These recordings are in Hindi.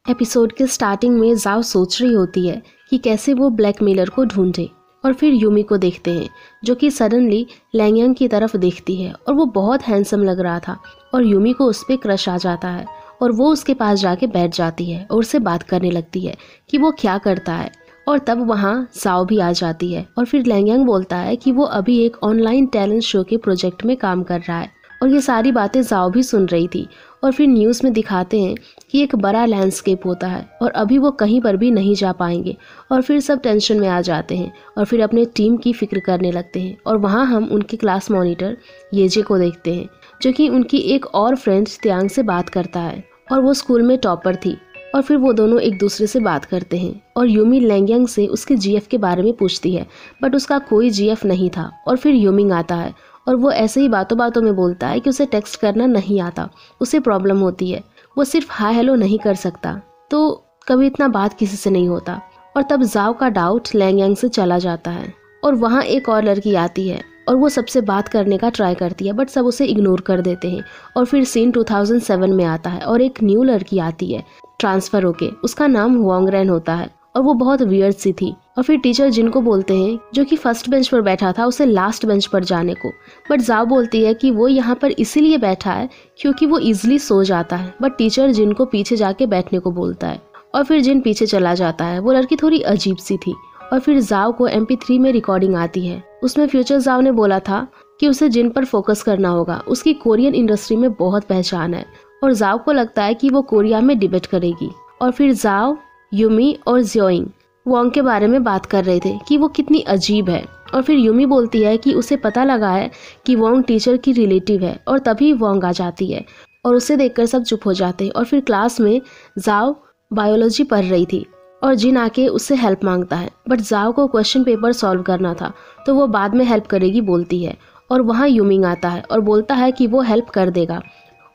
एपिसोड के स्टार्टिंग में जाओ सोच रही होती है कि कैसे वो ब्लैकमेलर को ढूंढे और फिर यूमी को देखते हैं जो कि सडनली लैंगयांग की तरफ देखती है और वो बहुत हैंडसम लग रहा था और यूमी को उस पर क्रश आ जाता है और वो उसके पास जाके बैठ जाती है और उससे बात करने लगती है कि वो क्या करता है। और तब वहाँ जाओ भी आ जाती है और फिर लैंगयांग बोलता है कि वो अभी एक ऑनलाइन टैलेंट शो के प्रोजेक्ट में काम कर रहा है और ये सारी बातें जाओ भी सुन रही थी। और फिर न्यूज़ में दिखाते हैं कि एक बड़ा लैंडस्केप होता है और अभी वो कहीं पर भी नहीं जा पाएंगे और फिर सब टेंशन में आ जाते हैं और फिर अपने टीम की फिक्र करने लगते हैं। और वहाँ हम उनके क्लास मॉनिटर येजे को देखते हैं जो कि उनकी एक और फ्रेंड त्यांग से बात करता है और वो स्कूल में टॉपर थी। और फिर वो दोनों एक दूसरे से बात करते हैं और यूमी लैंगयांग से उसके जीएफ के बारे में पूछती है बट उसका कोई जीएफ नहीं था। और फिर यूमिंग आता है और वो ऐसे ही बातों बातों में बोलता है कि उसे टेक्स्ट करना नहीं आता, उसे प्रॉब्लम होती है, वो सिर्फ हाय हेलो नहीं कर सकता, तो कभी इतना बात किसी से नहीं होता। और तब जाओ का डाउट लैंगयांग से चला जाता है और वहाँ एक और लड़की आती है और वो सबसे बात करने का ट्राई करती है बट सब उसे इग्नोर कर देते हैं। और फिर सीन 2007 में आता है और एक न्यू लड़की आती है ट्रांसफ़र होके, उसका नाम वांगरेन होता है और वो बहुत वियर्ड सी थी। और फिर टीचर जिनको बोलते हैं जो कि फर्स्ट बेंच पर बैठा था उसे लास्ट बेंच पर जाने को, बट जाओ बोलती है कि वो यहाँ पर इसीलिए बैठा है क्योंकि वो इजीली सो जाता है। बट टीचर जिन को पीछे जाके बैठने को बोलता है और फिर जिन पीछे चला जाता है। वो लड़की थोड़ी अजीब सी थी। और फिर जाओ को MP3 में रिकॉर्डिंग आती है, उसमें फ्यूचर जाओ ने बोला था कि उसे जिन पर फोकस करना होगा, उसकी कोरियन इंडस्ट्री में बहुत पहचान है और जाओ को लगता है कि वो कोरिया में डिबेट करेगी। और फिर जाओ, यूमी और जियोइंग वोंग के बारे में बात कर रहे थे कि वो कितनी अजीब है। और फिर यूमी बोलती है कि उसे पता लगा है कि वोंग टीचर की रिलेटिव है और तभी वोंग आ जाती है और उसे देखकर सब चुप हो जाते हैं। और फिर क्लास में जाओ बायोलॉजी पढ़ रही थी और जिन आके उससे हेल्प मांगता है बट जाओ को क्वेश्चन पेपर सॉल्व करना था तो वो बाद में हेल्प करेगी बोलती है। और वहाँ यूमिंग आता है और बोलता है कि वो हेल्प कर देगा।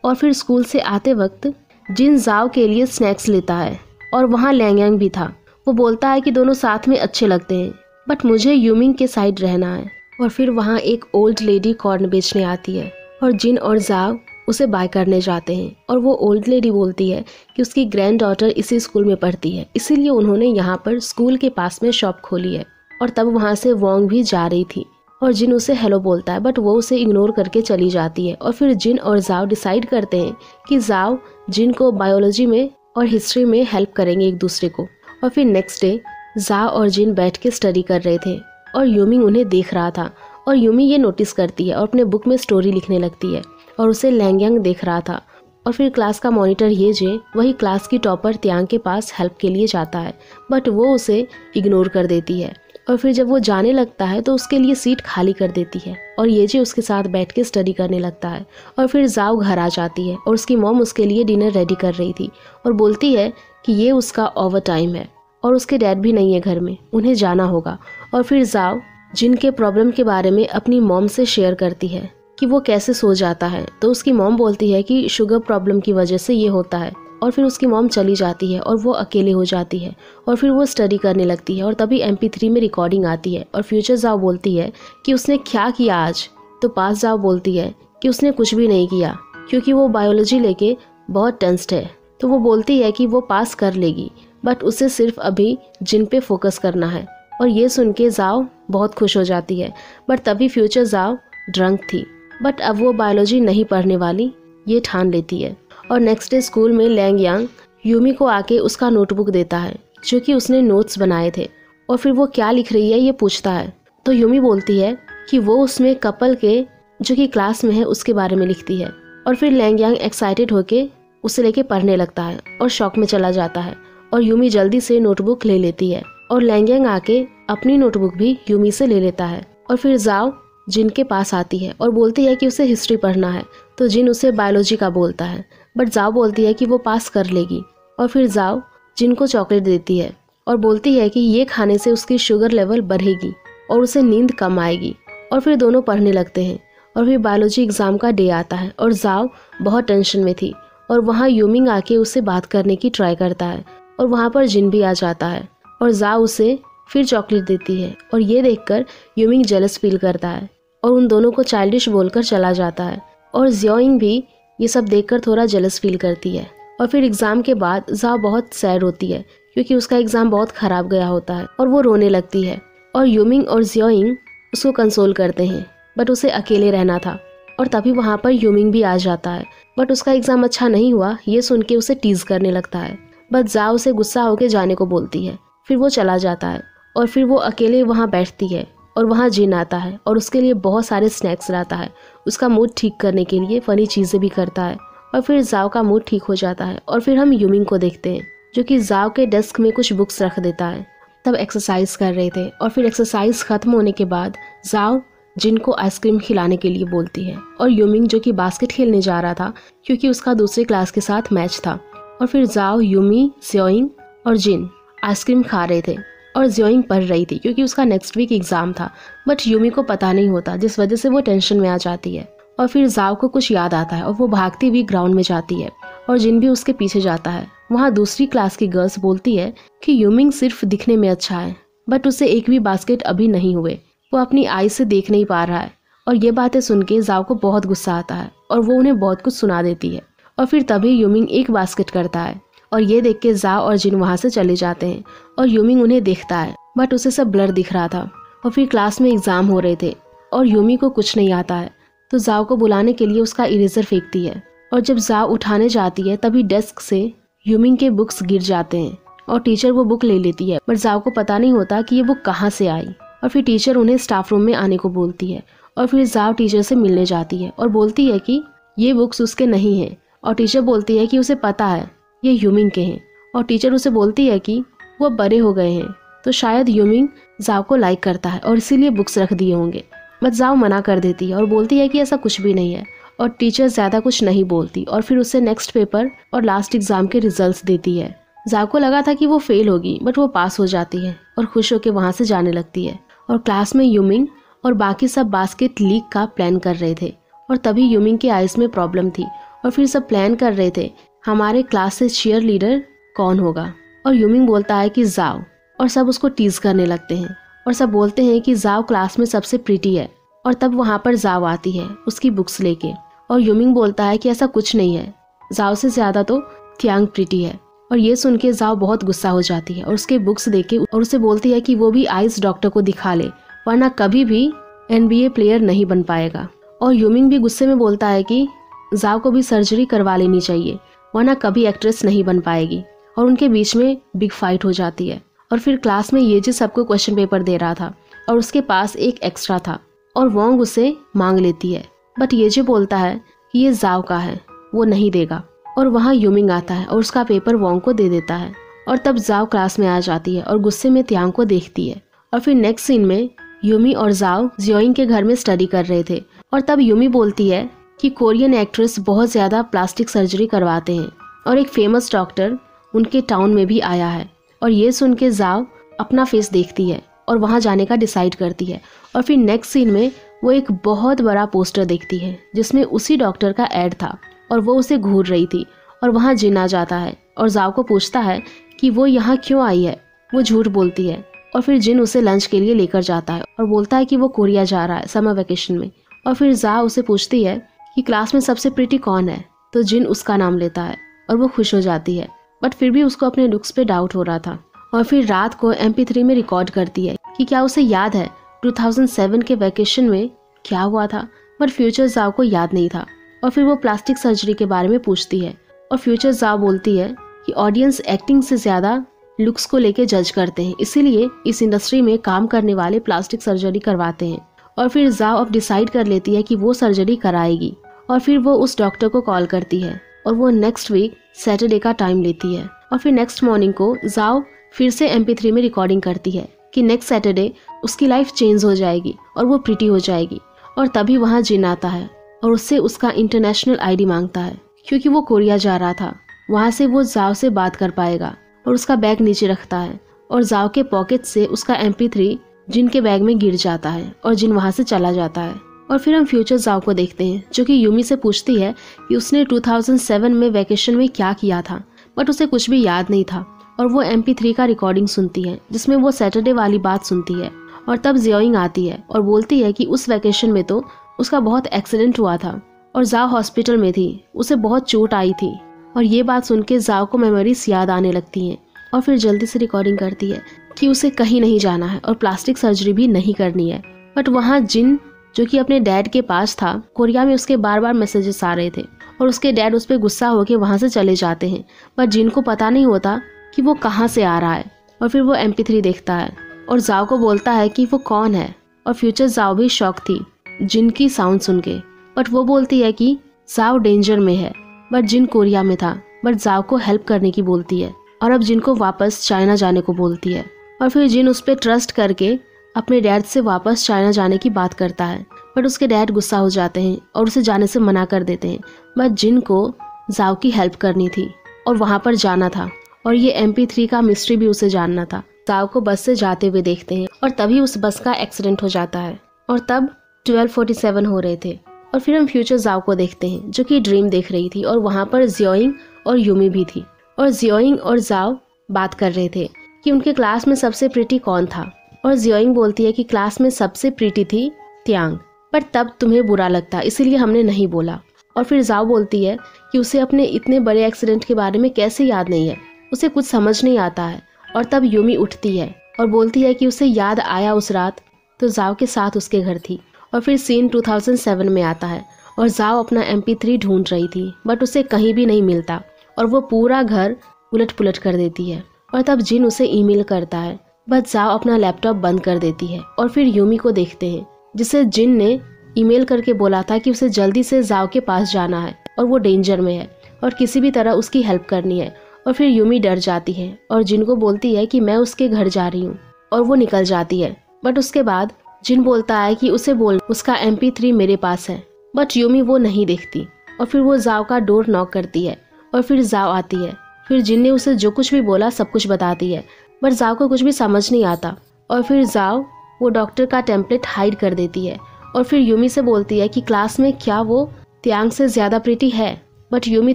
और फिर स्कूल से आते वक्त जिन जाओ के लिए स्नैक्स लेता है और वहाँ लैंगयांग भी था। वो बोलता है कि दोनों साथ में अच्छे लगते हैं बट मुझे यूमिंग के साइड रहना है। और फिर वहाँ एक ओल्ड लेडी कॉर्न बेचने आती है और जिन और जाओ उसे बाय करने जाते हैं। और वो ओल्ड लेडी बोलती है कि उसकी ग्रैंड डॉटर इसी स्कूल में पढ़ती है, इसीलिए उन्होंने यहाँ पर स्कूल के पास में शॉप खोली है। और तब वहाँ से वोंग भी जा रही थी और जिन उसे हेलो बोलता है बट वो उसे इग्नोर करके चली जाती है। और फिर जिन और जाओ डिसाइड करते हैं कि जाओ जिन को बायोलॉजी में और हिस्ट्री में हेल्प करेंगे एक दूसरे को। और फिर नेक्स्ट डे जाओ और जिन बैठ के स्टडी कर रहे थे और यूमिंग उन्हें देख रहा था और यूमी ये नोटिस करती है और अपने बुक में स्टोरी लिखने लगती है और उसे लैंगयांग देख रहा था। और फिर क्लास का मॉनिटर येजे वही क्लास की टॉपर त्यांग के पास हेल्प के लिए जाता है बट वो उसे इग्नोर कर देती है। और फिर जब वो जाने लगता है तो उसके लिए सीट खाली कर देती है और येजे उसके साथ बैठ के स्टडी करने लगता है। और फिर जाओ घर आ जाती है और उसकी मॉम उसके लिए डिनर रेडी कर रही थी और बोलती है कि ये उसका ओवर टाइम है और उसके डैड भी नहीं है घर में, उन्हें जाना होगा। और फिर जाओ जिनके प्रॉब्लम के बारे में अपनी मॉम से शेयर करती है कि वो कैसे सो जाता है, तो उसकी मॉम बोलती है कि शुगर प्रॉब्लम की वजह से ये होता है। और फिर उसकी मॉम चली जाती है और वो अकेले हो जाती है और फिर वो स्टडी करने लगती है। और तभी MP3 में रिकॉर्डिंग आती है और फ्यूचर जाओ बोलती है कि उसने क्या किया आज, तो पास जाओ बोलती है कि उसने कुछ भी नहीं किया क्योंकि वो बायोलॉजी लेके बहुत टेंस्ड है। तो वो बोलती है कि वो पास कर लेगी बट उसे सिर्फ अभी जिन पे फोकस करना है। और ये सुन के जाओ बहुत खुश हो जाती है बट तभी फ्यूचर जाओ ड्रंक थी बट अब वो बायोलॉजी नहीं पढ़ने वाली ये ठान लेती है। और नेक्स्ट डे स्कूल में लैंगयांग यूमी को आके उसका नोटबुक देता है जो कि उसने नोट्स बनाए थे और फिर वो क्या लिख रही है ये पूछता है। तो यूमी बोलती है कि वो उसमें कपल के जो कि क्लास में है उसके बारे में लिखती है। और फिर लैंगयांग एक्साइटेड होके उसे लेके पढ़ने लगता है और शॉक में चला जाता है और यूमी जल्दी से नोटबुक ले लेती है और लैंगयांग आके अपनी नोटबुक भी यूमी से ले लेता है। और फिर जाओ जिन के पास आती है और बोलती है कि उसे हिस्ट्री पढ़ना है, तो जिन उसे बायोलॉजी का बोलता है बट जाओ बोलती है कि वो पास कर लेगी। और फिर जाओ जिन को चॉकलेट देती है और बोलती है कि ये खाने से उसकी शुगर लेवल बढ़ेगी और उसे नींद कम आएगी। और फिर दोनों पढ़ने लगते हैं और फिर बायोलॉजी एग्ज़ाम का डे आता है और जाओ बहुत टेंशन में थी और वहाँ यूमिंग आके उससे बात करने की ट्राई करता है और वहाँ पर जिन भी आ जाता है और जाओ उसे फिर चॉकलेट देती है और ये देखकर यूमिंग जेलस फील करता है और उन दोनों को चाइल्डिश बोलकर चला जाता है। और जियोइंग भी ये सब देखकर थोड़ा जेलस फील करती है और फिर एग्ज़ाम के बाद जाओ बहुत सैड होती है क्योंकि उसका एग्ज़ाम बहुत ख़राब गया होता है और वो रोने लगती है। और यूमिंग और जियोइंग उसको कंसोल करते हैं, बट उसे अकेले रहना था। और तभी वहाँ पर यूमिंग भी आ जाता है, बट उसका एग्ज़ाम अच्छा नहीं हुआ ये सुन के उसे टीज करने लगता है। बट जाओ उसे गुस्सा होकर जाने को बोलती है। फिर वो चला जाता है और फिर वो अकेले वहाँ बैठती है और वहाँ जिन आता है और उसके लिए बहुत सारे स्नैक्स लाता है। उसका मूड ठीक करने के लिए फ़नी चीज़ें भी करता है और फिर जाओ का मूड ठीक हो जाता है। और फिर हम यूमिंग को देखते हैं जो कि जाओ के डेस्क में कुछ बुक्स रख देता है। तब एक्सरसाइज कर रहे थे और फिर एक्सरसाइज ख़त्म होने के बाद जाओ जिन को आइसक्रीम खिलाने के लिए बोलती है और यूमिंग जो कि बास्केट खेलने जा रहा था क्योंकि उसका दूसरी क्लास के साथ मैच था। और फिर जाओ, यूमी, जियोइंग और जिन आइसक्रीम खा रहे थे और जियोइंग पढ़ रही थी क्योंकि उसका नेक्स्ट वीक एग्ज़ाम था। बट यूमी को पता नहीं होता जिस वजह से वो टेंशन में आ जाती है। और फिर जाओ को कुछ याद आता है और वो भागती हुई ग्राउंड में जाती है और जिन भी उसके पीछे जाता है। वहाँ दूसरी क्लास की गर्ल्स बोलती है कि यूमिंग सिर्फ दिखने में अच्छा है बट उसे एक भी बास्केट अभी नहीं हुए, वो अपनी आई से देख नहीं पा रहा है। और ये बातें सुन के जाओ को बहुत गुस्सा आता है और वो उन्हें बहुत कुछ सुना देती है। और फिर तभी यूमिंग एक बास्केट करता है और ये देख के जाओ और जिन वहाँ से चले जाते हैं और यूमिंग उन्हें देखता है बट उसे सब ब्लर दिख रहा था। और फिर क्लास में एग्ज़ाम हो रहे थे और यूमी को कुछ नहीं आता है तो जाओ को बुलाने के लिए उसका इरेजर फेंकती है। और जब जाओ उठाने जाती है तभी डेस्क से यूमिंग के बुक्स गिर जाते हैं और टीचर वो बुक ले लेती है। बट जाओ को पता नहीं होता कि ये बुक कहाँ से आई। और फिर टीचर उन्हें स्टाफ रूम में आने को बोलती है और फिर जाओ टीचर से मिलने जाती है और बोलती है कि ये बुक्स उसके नहीं हैं। और टीचर बोलती है कि उसे पता है ये यूमिंग के हैं। और टीचर उसे बोलती है कि वो बड़े हो गए हैं तो शायद यूमिंग जाओ को लाइक करता है और इसीलिए बुक्स रख दिए होंगे। बट जाओ मना कर देती है और बोलती है कि ऐसा कुछ भी नहीं है। और टीचर ज़्यादा कुछ नहीं बोलती और फिर उसे नेक्स्ट पेपर और लास्ट एग्ज़ाम के रिजल्ट्स देती है। जाओ को लगा था कि वो फेल होगी बट वो पास हो जाती है और खुश होकर वहाँ से जाने लगती है। और क्लास में यूमिंग और बाकी सब बास्केट लीक का प्लान कर रहे थे और तभी यूमिंग के आइज़ में प्रॉब्लम थी और फिर सब प्लान कर रहे थे हमारे क्लास से चीयर लीडर कौन होगा। और यूमिंग बोलता है कि जाओ और सब उसको टीज करने लगते हैं और सब बोलते हैं कि जाओ क्लास में सबसे प्रीटी है। और तब वहाँ पर जाओ आती है उसकी बुक्स लेके और यूमिंग बोलता है कि ऐसा कुछ नहीं है, जाओ से ज़्यादा तो थियांग प्रीटी है। और ये सुन के जाओ बहुत गुस्सा हो जाती है और उसके बुक्स देके और उसे बोलती है कि वो भी आइस डॉक्टर को दिखा ले वरना कभी भी NBA प्लेयर नहीं बन पाएगा। और यूमिंग भी गुस्से में बोलता है कि जाओ को भी सर्जरी करवा लेनी चाहिए वरना कभी एक्ट्रेस नहीं बन पाएगी। और उनके बीच में बिग फाइट हो जाती है। और फिर क्लास में ये जी सबको क्वेश्चन पेपर दे रहा था और उसके पास एक एक्स्ट्रा था और वोंग उसे मांग लेती है बट ये जी बोलता है कि ये जाओ का है, वो नहीं देगा। और वहाँ यूमिंग आता है और उसका पेपर वोंग को दे देता है। और तब जाओ क्लास में आ जाती है और गुस्से में त्यांग को देखती है। और फिर नेक्स्ट सीन में यूमी और जाओ जियोइंग के घर में स्टडी कर रहे थे और तब यूमी बोलती है कि कोरियन एक्ट्रेस बहुत ज़्यादा प्लास्टिक सर्जरी करवाते हैं और एक फेमस डॉक्टर उनके टाउन में भी आया है। और ये सुन के जाओ अपना फेस देखती है और वहाँ जाने का डिसाइड करती है। और फिर नेक्स्ट सीन में वो एक बहुत बड़ा पोस्टर देखती है जिसमें उसी डॉक्टर का ऐड था और वो उसे घूर रही थी। और वहाँ जिन आ जाता है और जाओ को पूछता है कि वो यहाँ क्यों आई है। वो झूठ बोलती है और फिर जिन उसे लंच के लिए लेकर जाता है और बोलता है कि वो कोरिया जा रहा है समर वेकेशन में। और फिर जाओ उसे पूछती है कि क्लास में सबसे प्रिटी कौन है तो जिन उसका नाम लेता है और वो खुश हो जाती है। बट फिर भी उसको अपने लुक्स पे डाउट हो रहा था। और फिर रात को MP3 में रिकॉर्ड करती है कि क्या उसे याद है 2007 के वैकेशन में क्या हुआ था। बट फ्यूचर जाओ को याद नहीं था। और फिर वो प्लास्टिक सर्जरी के बारे में पूछती है और फ्यूचर जाओ बोलती है कि ऑडियंस एक्टिंग से ज़्यादा लुक्स को लेके जज करते हैं, इसीलिए इस इंडस्ट्री में काम करने वाले प्लास्टिक सर्जरी करवाते हैं। और फिर जाओ अब डिसाइड कर लेती है कि वो सर्जरी कराएगी। और फिर वो उस डॉक्टर को कॉल करती है और वो नेक्स्ट वीक सैटरडे का टाइम लेती है। और फिर नेक्स्ट मॉर्निंग को जाओ फिर से MP3 में रिकॉर्डिंग करती है कि नेक्स्ट सैटरडे उसकी लाइफ चेंज हो जाएगी और वो प्रिटी हो जाएगी। और तभी वहाँ जिन आता है और उससे उसका इंटरनेशनल ID मांगता है क्योंकि वो कोरिया जा रहा था, वहाँ से वो जाओ से बात कर पाएगा। और उसका बैग नीचे रखता है और जाओ के पॉकेट से उसका MP3 जिन के बैग में गिर जाता है और जिन वहाँ से चला जाता है। और फिर हम फ्यूचर जाओ को देखते हैं जो कि यूमी से पूछती है कि उसने 2007 में वैकेशन में क्या किया था। बट उसे कुछ भी याद नहीं था और वो MP3 का रिकॉर्डिंग सुनती है जिसमें वो सैटरडे वाली बात सुनती है। और तब जियोइंग आती है और बोलती है कि उस वैकेशन में तो उसका बहुत एक्सीडेंट हुआ था और जाओ हॉस्पिटल में थी, उसे बहुत चोट आई थी और ये बात सुन के जाओ को मेमोरीज याद आने लगती हैं और फिर जल्दी से रिकॉर्डिंग करती है कि उसे कहीं नहीं जाना है और प्लास्टिक सर्जरी भी नहीं करनी है। बट वहाँ जिन, जो कि अपने डैड के पास था, कोरिया में उसके बार बार मैसेजेस आ रहे थे और उसके डैड उस पर गुस्सा होकर वहाँ से चले जाते हैं। बट जिन को पता नहीं होता कि वो कहाँ से आ रहा है और फिर वो MP3 देखता है और जाओ को बोलता है कि वो कौन है। और फ्यूचर जाओ भी शॉक थी जिन की साउंड सुन के। बट वो बोलती है कि जाओ डेंजर में है, बट जिन कोरिया में था। बट जाओ को हेल्प करने की बोलती है और अब जिन को वापस चाइना जाने को बोलती है। और फिर जिन उस पर ट्रस्ट करके अपने डैड से वापस चाइना जाने की बात करता है। बट उसके डैड गुस्सा हो जाते हैं और उसे जाने से मना कर देते हैं। बट जिन को जाओ की हेल्प करनी थी और वहाँ पर जाना था और ये MP3 का मिस्ट्री भी उसे जानना था। जाओ को बस से जाते हुए देखते हैं और तभी उस बस का एक्सीडेंट हो जाता है और तब 12:47 हो रहे थे। और फिर हम फ्यूचर जाओ को देखते हैं जो कि ड्रीम देख रही थी और वहाँ पर जियोइंग और यूमी भी थी। और जियोइंग और जाओ बात कर रहे थे कि उनके क्लास में सबसे प्रिटी कौन था। और जियोइंग बोलती है कि क्लास में सबसे प्रिटी थी त्यांग, पर तब तुम्हें बुरा लगता इसीलिए हमने नहीं बोला। और फिर जाओ बोलती है कि उसे अपने इतने बड़े एक्सीडेंट के बारे में कैसे याद नहीं है, उसे कुछ समझ नहीं आता है। और तब यूमी उठती है और बोलती है कि उसे याद आया उस रात तो जाओ के साथ उसके घर थी। और फिर सीन 2007 में आता है और जाओ अपना MP3 ढूंढ रही थी बट उसे कहीं भी नहीं मिलता और वो पूरा घर उलट पुलट कर देती है। और तब जिन उसे ईमेल करता है बट जाओ अपना लैपटॉप बंद कर देती है। और फिर यूमी को देखते हैं जिसे जिन ने ईमेल करके बोला था कि उसे जल्दी से जाओ के पास जाना है और वो डेंजर में है और किसी भी तरह उसकी हेल्प करनी है। और फिर यूमी डर जाती है और जिन को बोलती है कि मैं उसके घर जा रही हूँ और वो निकल जाती है। बट उसके बाद जिन बोलता है कि उसे बोल उसका MP3 मेरे पास है। बट यूमी वो नहीं देखती और फिर वो जाओ का डोर नॉक करती है और फिर जाओ आती है। फिर जिन ने उसे जो कुछ भी बोला सब कुछ बताती है बट जाओ को कुछ भी समझ नहीं आता। और फिर जाओ वो डॉक्टर का टेम्पलेट हाइड कर देती है और फिर यूमी से बोलती है कि क्लास में क्या वो त्यांग से ज़्यादा प्रिटी है। बट यूमी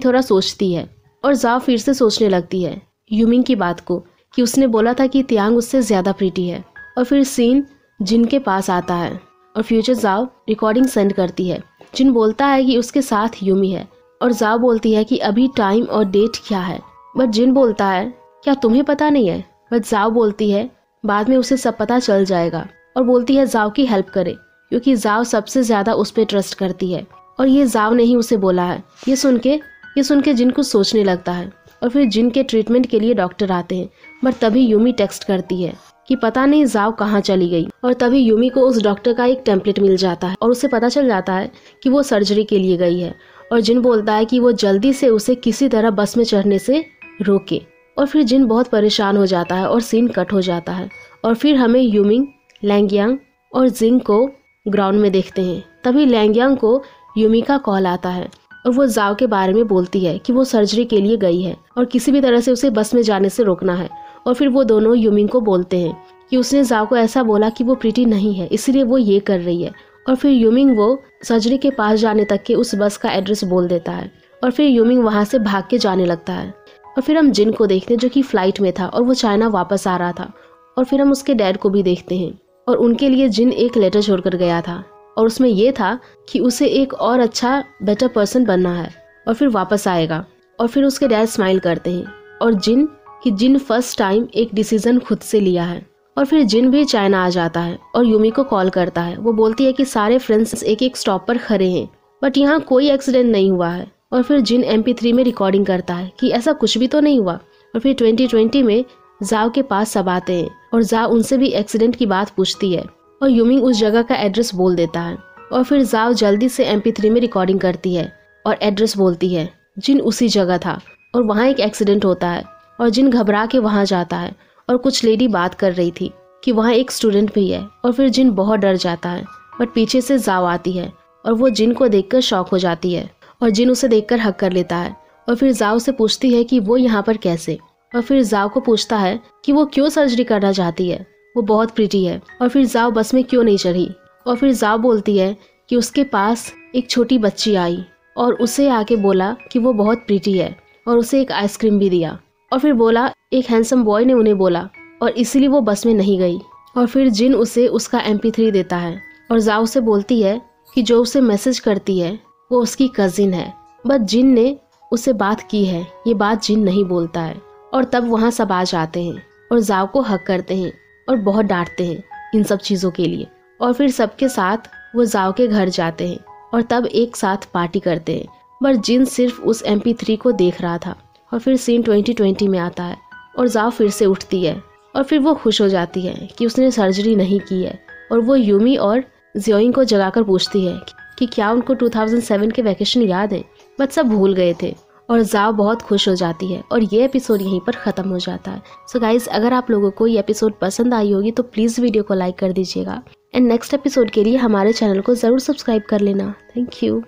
थोड़ा सोचती है और जाओ फिर से सोचने लगती है यूमी की बात को कि उसने बोला था कि त्यांग उससे ज़्यादा प्रिटी है। और फिर सीन जिन के पास आता है और फ्यूचर जाओ रिकॉर्डिंग सेंड करती है। जिन बोलता है कि उसके साथ यूमी है और जाओ बोलती है कि अभी टाइम और डेट क्या है। बट जिन बोलता है क्या तुम्हें पता नहीं है। बट जाओ बोलती है बाद में उसे सब पता चल जाएगा और बोलती है जाओ की हेल्प करे क्योंकि जाओ सबसे ज़्यादा उस पर ट्रस्ट करती है और ये जाओ ने ही उसे बोला है। ये सुन के जिन कुछ सोचने लगता है और फिर जिन के ट्रीटमेंट के लिए डॉक्टर आते हैं। बट तभी यूमी टेक्स्ट करती है कि पता नहीं जाओ कहाँ चली गई। और तभी यूमी को उस डॉक्टर का एक टेम्पलेट मिल जाता है और उसे पता चल जाता है कि वो सर्जरी के लिए गई है। और जिन बोलता है कि वो जल्दी से उसे किसी तरह बस में चढ़ने से रोके। और फिर जिन बहुत परेशान हो जाता है और सीन कट हो जाता है। और फिर हमें यूमिंग, लैंगयांग और जिंग को ग्राउंड में देखते हैं। तभी लैंगयांग को यूमी का कॉल आता है और वो जाओ के बारे में बोलती है कि वो सर्जरी के लिए गई है और किसी भी तरह से उसे बस में जाने से रोकना है। और फिर वो दोनों यूमिंग को बोलते हैं कि उसने जाओ को ऐसा बोला कि वो प्रिटी नहीं है इसलिए वो ये कर रही है। और फिर यूमिंग वो सर्जरी के पास जाने तक के उस बस का एड्रेस बोल देता है और फिर यूमिंग वहाँ से भाग के जाने लगता है। और फिर हम जिन को देखते हैं जो कि फ्लाइट में था और वो चाइना वापस आ रहा था। और फिर हम उसके डैड को भी देखते हैं और उनके लिए जिन एक लेटर छोड़कर गया था और उसमें ये था कि उसे एक और अच्छा बेटर पर्सन बनना है और फिर वापस आएगा। और फिर उसके डैड स्माइल करते हैं और जिन फर्स्ट टाइम एक डिसीजन खुद से लिया है। और फिर जिन भी चाइना आ जाता है और यूमी को कॉल करता है। वो बोलती है कि सारे फ्रेंड्स एक एक स्टॉप पर खड़े हैं बट यहाँ कोई एक्सीडेंट नहीं हुआ है। और फिर जिन MP3 में रिकॉर्डिंग करता है कि ऐसा कुछ भी तो नहीं हुआ। और फिर 2020 में जाओ के पास सब आते हैं और जाओ उनसे भी एक्सीडेंट की बात पूछती है और यूमिंग उस जगह का एड्रेस बोल देता है। और फिर जाओ जल्दी से MP3 में रिकॉर्डिंग करती है और एड्रेस बोलती है। जिन उसी जगह था और वहाँ एक एक्सीडेंट होता है और जिन घबरा के वहाँ जाता है और कुछ लेडी बात कर रही थी कि वहाँ एक स्टूडेंट भी है। और फिर जिन बहुत डर जाता है बट पीछे से जाओ आती है और वो जिन को देखकर शॉक हो जाती है और जिन उसे देखकर हक कर लेता है। और फिर जाओ से पूछती है कि वो यहाँ पर कैसे। और फिर जाओ को पूछता है कि वो क्यों सर्जरी करना चाहती है, वो बहुत प्रिटी है। और फिर जाओ बस में क्यों नहीं चढ़ी। और फिर जाओ बोलती है कि उसके पास एक छोटी बच्ची आई और उसे आके बोला कि वो बहुत प्रिटी है और उसे एक आइसक्रीम भी दिया। और फिर बोला एक हैंडसम बॉय ने उन्हें बोला और इसीलिए वो बस में नहीं गई। और फिर जिन उसे उसका MP3 देता है और जाओ से बोलती है कि जो उसे मैसेज करती है वो उसकी कजिन है। बट जिन ने उससे बात की है, ये बात जिन नहीं बोलता है। और तब वहाँ सब आ जाते हैं और जाओ को हक करते हैं और बहुत डांटते हैं इन सब चीज़ों के लिए। और फिर सबके साथ वो जाओ के घर जाते हैं और तब एक साथ पार्टी करते हैं। पर जिन सिर्फ उस MP3 को देख रहा था। और फिर सीन 2020 में आता है और जाओ फिर से उठती है और फिर वो खुश हो जाती है कि उसने सर्जरी नहीं की है। और वो यूमी और जियोइंग को जगाकर पूछती है कि क्या उनको 2007 के वैकेशन याद है, बट सब भूल गए थे। और जाओ बहुत खुश हो जाती है और ये एपिसोड यहीं पर ख़त्म हो जाता है। सो गाइज, अगर आप लोगों को ये एपिसोड पसंद आई होगी तो प्लीज़ वीडियो को लाइक कर दीजिएगा एंड नेक्स्ट एपिसोड के लिए हमारे चैनल को ज़रूर सब्सक्राइब कर लेना। Thank you.